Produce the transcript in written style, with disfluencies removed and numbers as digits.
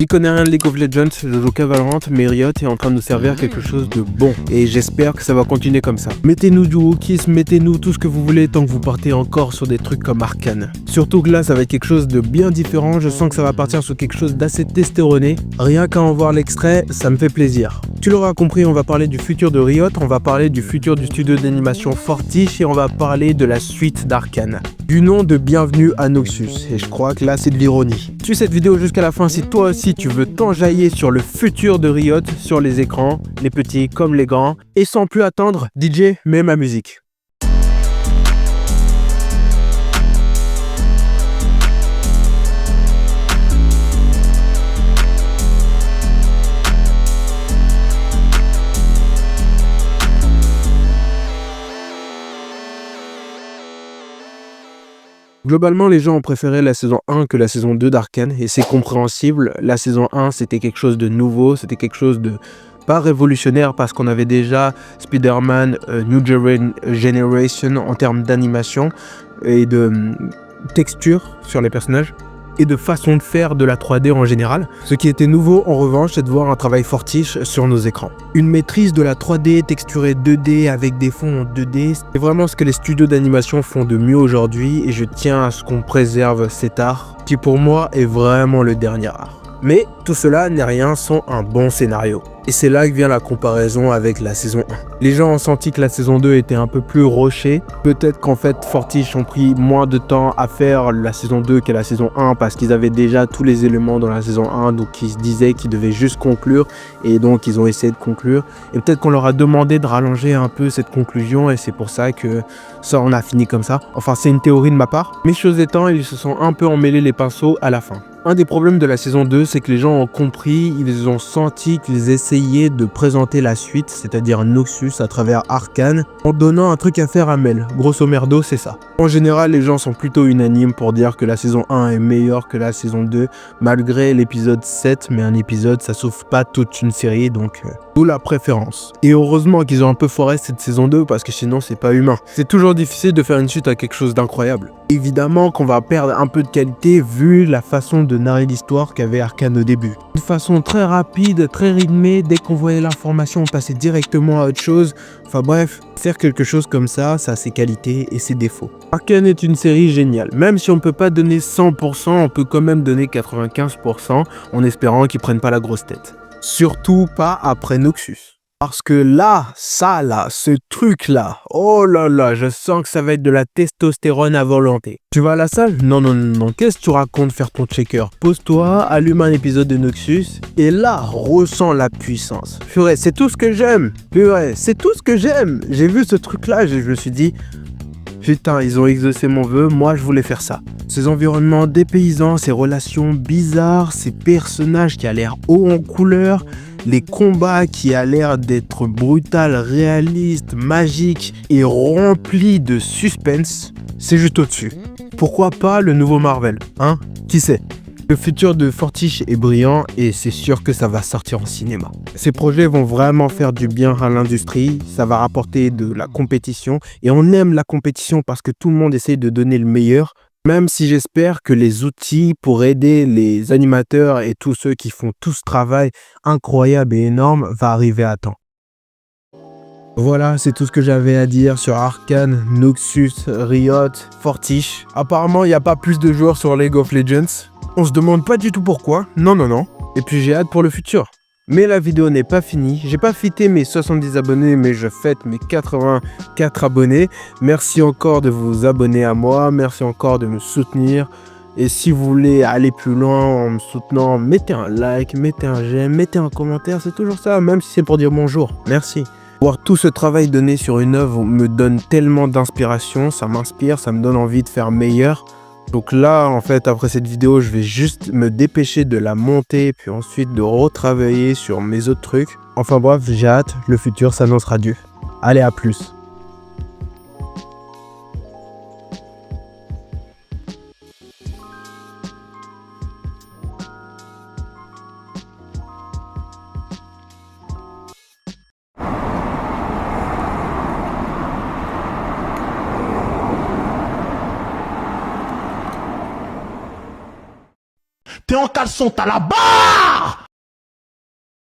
J'y connais rien de League of Legends, je joue qu'à Valorant, mais Riot est en train de nous servir quelque chose de bon. Et j'espère que ça va continuer comme ça. Mettez-nous du wokisme, mettez-nous tout ce que vous voulez tant que vous partez encore sur des trucs comme Arcane. Surtout que là, ça va être quelque chose de bien différent, je sens que ça va partir sur quelque chose d'assez testéroné. Rien qu'à en voir l'extrait, ça me fait plaisir. Tu l'auras compris, on va parler du futur de Riot, on va parler du futur du studio d'animation Fortiche et on va parler de la suite d'Arcane. Du nom de Bienvenue à Noxus, et je crois que là c'est de l'ironie. Suis cette vidéo jusqu'à la fin si toi aussi tu veux t'enjailler sur le futur de Riot sur les écrans, les petits comme les grands. Et sans plus attendre, DJ, mets ma musique. Globalement, les gens ont préféré la saison 1 que la saison 2 d'Arcane, et c'est compréhensible. La saison 1, c'était quelque chose de nouveau, c'était quelque chose de pas révolutionnaire parce qu'on avait déjà Spider-Man New Generation en termes d'animation et de texture sur les personnages et de façon de faire de la 3D en général. Ce qui était nouveau en revanche, c'est de voir un travail Fortiche sur nos écrans. Une maîtrise de la 3D texturée 2D avec des fonds en 2D, c'est vraiment ce que les studios d'animation font de mieux aujourd'hui et je tiens à ce qu'on préserve cet art qui pour moi est vraiment le dernier art. Mais tout cela n'est rien sans un bon scénario. Et c'est là que vient la comparaison avec la saison 1. Les gens ont senti que la saison 2 était un peu plus rushée. Peut-être qu'en fait Fortiche ont pris moins de temps à faire la saison 2 que la saison 1 parce qu'ils avaient déjà tous les éléments dans la saison 1, donc ils se disaient qu'ils devaient juste conclure et donc ils ont essayé de conclure. Et peut-être qu'on leur a demandé de rallonger un peu cette conclusion et c'est pour ça que ça on a fini comme ça. Enfin c'est une théorie de ma part. Mais chose étant, ils se sont un peu emmêlés les pinceaux à la fin. Un des problèmes de la saison 2, c'est que les gens ont compris, ils ont senti qu'ils essayaient de présenter la suite, c'est-à-dire Noxus à travers Arcane, en donnant un truc à faire à Mel. Grosso merdo, c'est ça. En général, les gens sont plutôt unanimes pour dire que la saison 1 est meilleure que la saison 2, malgré l'épisode 7, mais un épisode, ça sauve pas toute une série, donc d'où la préférence. Et heureusement qu'ils ont un peu foiré cette saison 2, parce que sinon, c'est pas humain. C'est toujours difficile de faire une suite à quelque chose d'incroyable. Évidemment qu'on va perdre un peu de qualité vu la façon de narrer l'histoire qu'avait Arcane au début. De façon très rapide, très rythmée, dès qu'on voyait l'information, on passait directement à autre chose. Enfin bref, faire quelque chose comme ça a ses qualités et ses défauts. Arcane est une série géniale. Même si on peut pas donner 100%, on peut quand même donner 95% en espérant qu'ils prennent pas la grosse tête. Surtout pas après Noxus. Parce que là, ce truc-là, oh là là, je sens que ça va être de la testostérone à volonté. Tu vas à la salle? Non, qu'est-ce que tu racontes faire ton checker? Pose-toi, allume un épisode de Noxus, et là, ressens la puissance. Purée, c'est tout ce que j'aime. Purée, c'est tout ce que j'aime. J'ai vu ce truc-là, je me suis dit, putain, ils ont exaucé mon vœu, moi je voulais faire ça. Ces environnements dépaysants, ces relations bizarres, ces personnages qui a l'air haut en couleur, les combats qui a l'air d'être brutal, réaliste, magique et rempli de suspense, c'est juste au-dessus. Pourquoi pas le nouveau Marvel, hein? Qui sait? Le futur de Fortiche est brillant et c'est sûr que ça va sortir en cinéma. Ces projets vont vraiment faire du bien à l'industrie, ça va rapporter de la compétition et on aime la compétition parce que tout le monde essaie de donner le meilleur. Même si j'espère que les outils pour aider les animateurs et tous ceux qui font tout ce travail incroyable et énorme va arriver à temps. Voilà, c'est tout ce que j'avais à dire sur Arcane, Noxus, Riot, Fortiche. Apparemment, il n'y a pas plus de joueurs sur League of Legends. On se demande pas du tout pourquoi. Non. Et puis j'ai hâte pour le futur. Mais la vidéo n'est pas finie. J'ai pas fêté mes 70 abonnés, mais je fête mes 84 abonnés. Merci encore de vous abonner à moi. Merci encore de me soutenir. Et si vous voulez aller plus loin en me soutenant, mettez un like, mettez un j'aime, mettez un commentaire. C'est toujours ça, même si c'est pour dire bonjour. Merci. Voir tout ce travail donné sur une œuvre me donne tellement d'inspiration. Ça m'inspire, ça me donne envie de faire meilleur. Donc là, en fait, après cette vidéo, je vais juste me dépêcher de la monter, puis ensuite de retravailler sur mes autres trucs. Enfin bref, j'ai hâte, le futur s'annoncera Dieu. Allez, à plus. T'es en caleçon, t'as la barre.